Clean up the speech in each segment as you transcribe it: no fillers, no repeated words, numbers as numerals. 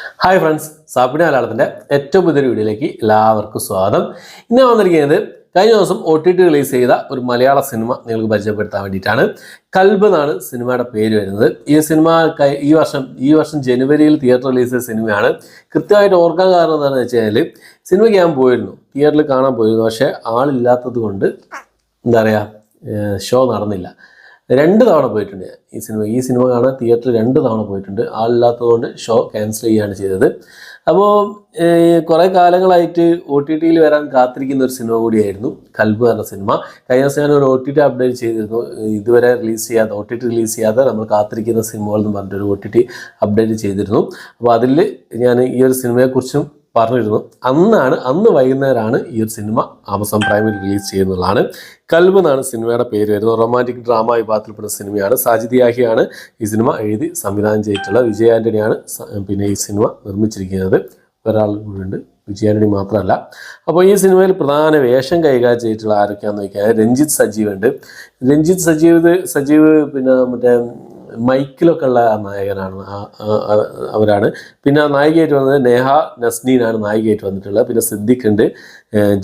Hi friends, സാപ്പിന മലയാളത്തിൻ്റെ ഏറ്റവും പുതിയൊരു വീഡിയോയിലേക്ക് എല്ലാവർക്കും സ്വാഗതം. ഇന്ന് വന്നിരിക്കുന്നത് കഴിഞ്ഞ ദിവസം OTT റിലീസ് ചെയ്ത ഒരു മലയാള സിനിമ നിങ്ങൾക്ക് പരിചയപ്പെടുത്താൻ വേണ്ടിയിട്ടാണ്. കൽബ് എന്നാണ് സിനിമയുടെ പേര് വരുന്നത്. ഈ സിനിമ ഈ വർഷം ജനുവരിയിൽ തിയേറ്റർ റിലീസ് ചെയ്ത സിനിമയാണ്. കൃത്യമായിട്ട് ഓർക്കാൻ കാരണം എന്താണെന്ന് വെച്ച് കഴിഞ്ഞാൽ സിനിമയ്ക്ക് ഞാൻ പോയിരുന്നു, തിയേറ്ററിൽ കാണാൻ പോയിരുന്നു. പക്ഷേ ആളില്ലാത്തത് കൊണ്ട് എന്താ പറയുക, ഷോ നടന്നില്ല. 2 തവണ പോയിട്ടുണ്ട് ഈ സിനിമ കാണാൻ തിയേറ്ററിൽ 2 തവണ പോയിട്ടുണ്ട്. ആളില്ലാത്തതുകൊണ്ട് ഷോ ക്യാൻസൽ ചെയ്യുകയാണ് ചെയ്തത്. അപ്പോൾ കുറേ കാലങ്ങളായിട്ട് OTTയിൽ വരാൻ കാത്തിരിക്കുന്ന ഒരു സിനിമ കൂടിയായിരുന്നു കൽബ് എന്ന സിനിമ. കഴിഞ്ഞ ദിവസം ഞാൻ ഒരു OTT അപ്ഡേറ്റ് ചെയ്തിരുന്നു. ഇതുവരെ OTT റിലീസ് ചെയ്യാതെ നമ്മൾ കാത്തിരിക്കുന്ന സിനിമകൾ എന്ന് പറഞ്ഞിട്ടൊരു OTT അപ്ഡേറ്റ് ചെയ്തിരുന്നു. അപ്പോൾ അതിൽ ഞാൻ ഈ ഒരു സിനിമയെക്കുറിച്ചും പറഞ്ഞിരുന്നു. അന്ന് വൈകുന്നേരമാണ് ഈ ഒരു സിനിമ ആമസോൺ പ്രൈമിൽ റിലീസ് ചെയ്യുന്നതാണ്. കൽബ് എന്നാണ് സിനിമയുടെ പേര് വരുന്നത്. റൊമാൻറ്റിക് ഡ്രാമ വിഭാഗത്തിൽപ്പെടുന്ന സിനിമയാണ്. സാജിദ് യാഹിയാണ് ഈ സിനിമ എഴുതി സംവിധാനം ചെയ്തിട്ടുള്ളത്. വിജയ് ആൻ്റണിയാണ് പിന്നെ ഈ സിനിമ നിർമ്മിച്ചിരിക്കുന്നത്. ഒരാൾ കൂടിയുണ്ട്, വിജയ് ആൻ്റണി മാത്രമല്ല. അപ്പോൾ ഈ സിനിമയിൽ പ്രധാന വേഷം കൈകാര്യം ചെയ്തിട്ടുള്ള ആരൊക്കെയാണെന്ന് നോക്കിയാൽ രഞ്ജിത്ത് സജീവ് ഉണ്ട്. സജീവ് പിന്നെ മറ്റേ മൈക്കിലൊക്കെ ഉള്ള നായകനാണ്, അവരാണ്. പിന്നെ നായികയായിട്ട് വന്നത് നേഹ നസ്നീനാണ് നായികയായിട്ട് വന്നിട്ടുള്ളത്. പിന്നെ സിദ്ദിഖ് ഉണ്ട്,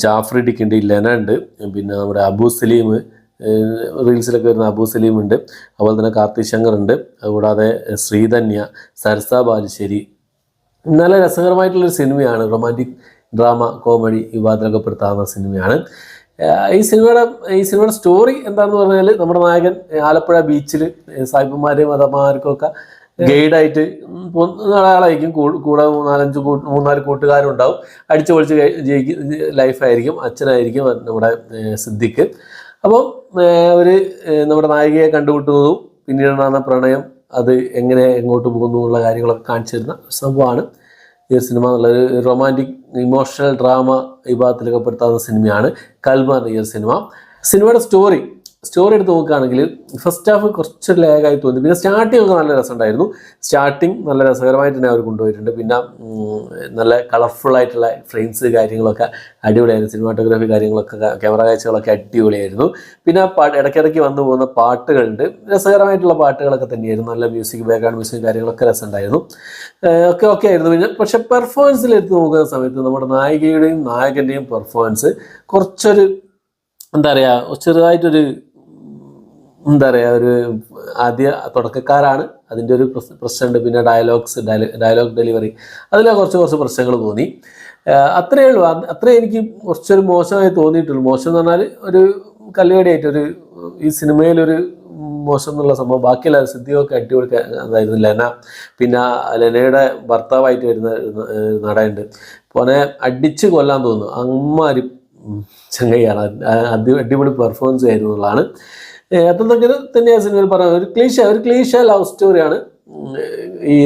ജാഫ്രിഡിക്ക് ഉണ്ട്, ലെന ഉണ്ട്, പിന്നെ നമ്മുടെ അബു സലീം, റീൽസിലൊക്കെ വരുന്ന അബു സലീം ഉണ്ട്, അതുപോലെ തന്നെ കാർത്തി ശങ്കർ ഉണ്ട്, അതുകൂടാതെ ശ്രീധന്യ, സരസ ബാലുശ്ശേരി. നല്ല രസകരമായിട്ടുള്ളൊരു സിനിമയാണ്. റൊമാൻറ്റിക് ഡ്രാമ കോമഡി വിഭാഗത്തിലൊക്കെ പെടുത്താവുന്ന സിനിമയാണ്. ഈ സിനിമയുടെ സ്റ്റോറി എന്താണെന്ന് പറഞ്ഞാൽ, നമ്മുടെ നായകൻ ആലപ്പുഴ ബീച്ചിൽ സായിപ്പന്മാരെയും മതമാർക്കൊക്കെ ഗൈഡായിട്ട് ആളായിരിക്കും. കൂടെ 3-4 കൂട്ടുകാരുണ്ടാവും. അടിച്ചു പൊളിച്ച് ലൈഫായിരിക്കും. അച്ഛനായിരിക്കും നമ്മുടെ സിദ്ദിഖ്. അപ്പം നമ്മുടെ നായികയെ കണ്ടുമുട്ടുന്നതും പിന്നീടുണ്ടാകുന്ന പ്രണയം, അത് എങ്ങനെ എങ്ങോട്ട് പോകുന്നു എന്നുള്ള കാര്യങ്ങളൊക്കെ കാണിച്ചു തരുന്ന സംഭവമാണ് ഈ ഒരു സിനിമ. എന്നുള്ളത് റൊമാൻറ്റിക് ഇമോഷണൽ ഡ്രാമ വിഭാഗത്തിലൊക്കെ പെടുത്താവുന്ന സിനിമയാണ് കൽബ് എന്ന ഈ ഒരു സിനിമയുടെ സ്റ്റോറി എടുത്ത് നോക്കുകയാണെങ്കിൽ ഫസ്റ്റ് ഹാഫ് കുറച്ച് ലാഗായി തോന്നി. പിന്നെ സ്റ്റാർട്ടിംഗ് ഒക്കെ നല്ല രസമുണ്ടായിരുന്നു. സ്റ്റാർട്ടിങ് നല്ല രസകരമായിട്ട് തന്നെ അവർ കൊണ്ടുപോയിട്ടുണ്ട്. പിന്നെ നല്ല കളർഫുൾ ആയിട്ടുള്ള ഫ്രെയിംസ് കാര്യങ്ങളൊക്കെ അടിപൊളിയായിരുന്നു. സിനിമാറ്റോഗ്രാഫി കാര്യങ്ങളൊക്കെ, ക്യാമറ കാഴ്ചകളൊക്കെ അടിപൊളിയായിരുന്നു. പിന്നെ ഇടയ്ക്കിടയ്ക്ക് വന്നു പോകുന്ന പാട്ടുകളുണ്ട്, രസകരമായിട്ടുള്ള പാട്ടുകളൊക്കെ തന്നെയായിരുന്നു. നല്ല ബാക്ക്ഗ്രൗണ്ട് മ്യൂസിക് കാര്യങ്ങളൊക്കെ രസമുണ്ടായിരുന്നു. ഒക്കെ ആയിരുന്നു. പിന്നെ പക്ഷെ പെർഫോമൻസിൽ എടുത്ത് നോക്കുന്ന സമയത്ത് നമ്മുടെ നായികയുടെയും നായകൻ്റെയും പെർഫോമൻസ് കുറച്ചൊരു ചെറുതായിട്ടൊരു ഒരു ആദ്യ തുടക്കക്കാരാണ്, അതിൻ്റെ ഒരു പ്രശ്നമുണ്ട്. പിന്നെ ഡയലോഗ് ഡെലിവറി, അതിലെ കുറച്ച് പ്രശ്നങ്ങൾ തോന്നി. അത്രയേ ഉള്ളൂ. അത്രേ എനിക്ക് കുറച്ചൊരു മോശമായി തോന്നിയിട്ടുള്ളൂ. മോശം എന്ന് പറഞ്ഞാൽ ഒരു കല്ലുകടിയായിട്ട് ഈ സിനിമയിലൊരു മോശം എന്നുള്ള സംഭവം. ബാക്കിയുള്ള സിദ്ധിയൊക്കെ അടിപൊളി അതായിരുന്നു. ലെന, പിന്നെ ലെനയുടെ ഭർത്താവായിട്ട് വരുന്ന നടനുണ്ട്, പോനെ അടിച്ച് കൊല്ലാൻ തോന്നുന്നു. അമ്മാരി ചങ്ങയാണ്. അടിപൊളി പെർഫോമൻസ് ആയിരുന്നു എന്നുള്ളതാണ്. അത്രയൊക്കെ തന്നെയാണ് സിനിമയിൽ പറഞ്ഞത്. ഒരു ക്ലീശ ലവ് സ്റ്റോറിയാണ്. ഈ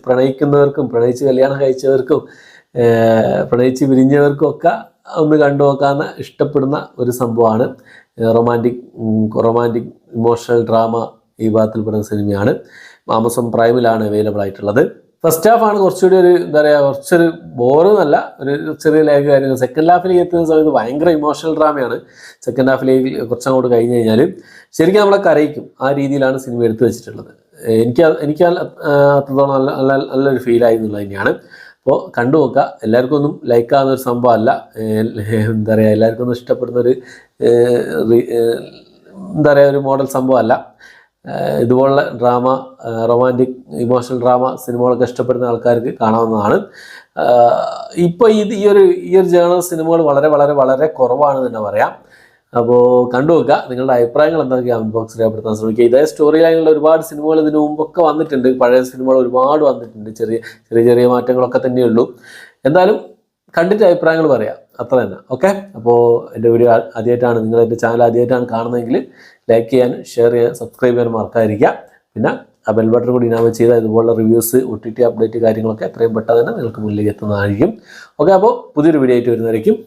പ്രണയിക്കുന്നവർക്കും പ്രണയിച്ച് കല്യാണം കഴിച്ചവർക്കും പ്രണയിച്ച് വിരിഞ്ഞവർക്കും ഒക്കെ ഒന്ന് കണ്ടു നോക്കാവുന്ന ഇഷ്ടപ്പെടുന്ന ഒരു സംഭവമാണ്. റൊമാൻറ്റിക് ഇമോഷണൽ ഡ്രാമ ഈ വിഭാഗത്തിൽപ്പെടുന്ന സിനിമയാണ്. ആമസോൺ പ്രൈമിലാണ് അവൈലബിൾ ആയിട്ടുള്ളത്. ഫസ്റ്റ് ഹാഫാണ് കുറച്ചുകൂടി കുറച്ചൊരു ബോറെന്നല്ല, ഒരു ചെറിയ ലാഗ് കാര്യങ്ങൾ. സെക്കൻഡ് ഹാഫിലേക്ക് എത്തുന്ന സമയത്ത് ഭയങ്കര ഇമോഷണൽ ഡ്രാമയാണ്. സെക്കൻഡ് ഹാഫിലേക്ക് കുറച്ചങ്ങോട്ട് കഴിഞ്ഞ് കഴിഞ്ഞാൽ ശരിക്കും നമ്മളെ കരയിക്കും. ആ രീതിയിലാണ് സിനിമ എടുത്തു വെച്ചിട്ടുള്ളത്. എനിക്ക് അത്രത്തോളം നല്ലൊരു ഫീലായി എന്നുള്ളത് തന്നെയാണ്. അപ്പോൾ കണ്ടു നോക്കുക. എല്ലാവർക്കും ഒന്നും ലൈക്കാവുന്ന ഒരു സംഭവമല്ല. എല്ലാവർക്കും ഒന്നും ഇഷ്ടപ്പെടുന്ന ഒരു മോഡൽ സംഭവമല്ല. ഇതുപോലുള്ള ഡ്രാമ, റൊമാൻറ്റിക് ഇമോഷണൽ ഡ്രാമ സിനിമകളൊക്കെ ഇഷ്ടപ്പെടുന്ന ആൾക്കാർക്ക് കാണാവുന്നതാണ്. ഇപ്പോൾ ഈ ഒരു ജേണൽ സിനിമകൾ വളരെ വളരെ വളരെ കുറവാണ് തന്നെ പറയാം. അപ്പോൾ കണ്ടുവെക്കുക. നിങ്ങളുടെ അഭിപ്രായങ്ങൾ എന്തൊക്കെ കമൻറ്റ് ബോക്സിൽ രേഖപ്പെടുത്താൻ ശ്രമിക്കുക. ഇതേ സ്റ്റോറി ലൈനിലുള്ള ഒരുപാട് സിനിമകൾ ഇതിനു മുമ്പൊക്കെ വന്നിട്ടുണ്ട്. പഴയ സിനിമകൾ ഒരുപാട് വന്നിട്ടുണ്ട്. ചെറിയ മാറ്റങ്ങളൊക്കെ തന്നെയുള്ളൂ. എന്തായാലും കണ്ടിട്ട് അഭിപ്രായങ്ങൾ പറയാം, അത്ര തന്നെ. ഓക്കെ. അപ്പോൾ എൻ്റെ വീഡിയോ ആദ്യമായിട്ടാണ്, നിങ്ങൾ എൻ്റെ ചാനൽ ആദ്യമായിട്ടാണ് കാണുന്നതെങ്കിൽ ലൈക്ക് ചെയ്യാനും ഷെയർ ചെയ്യാനും സബ്സ്ക്രൈബ് ചെയ്യാനും മറക്കാതിരിക്കുക. പിന്നെ ആ ബെൽ ബട്ടൺ കൂടി ഇനാമ ചെയ്താൽ ഇതുപോലുള്ള റിവ്യൂസ്, OTT അപ്ഡേറ്റ് കാര്യങ്ങളൊക്കെ എത്രയും പെട്ടെന്ന് തന്നെ നിങ്ങൾക്ക് മുന്നിലേക്ക് എത്തുന്നതായിരിക്കും. ഓക്കെ. അപ്പോൾ പുതിയൊരു വീഡിയോ ആയിട്ട് വരുന്നതായിരിക്കും.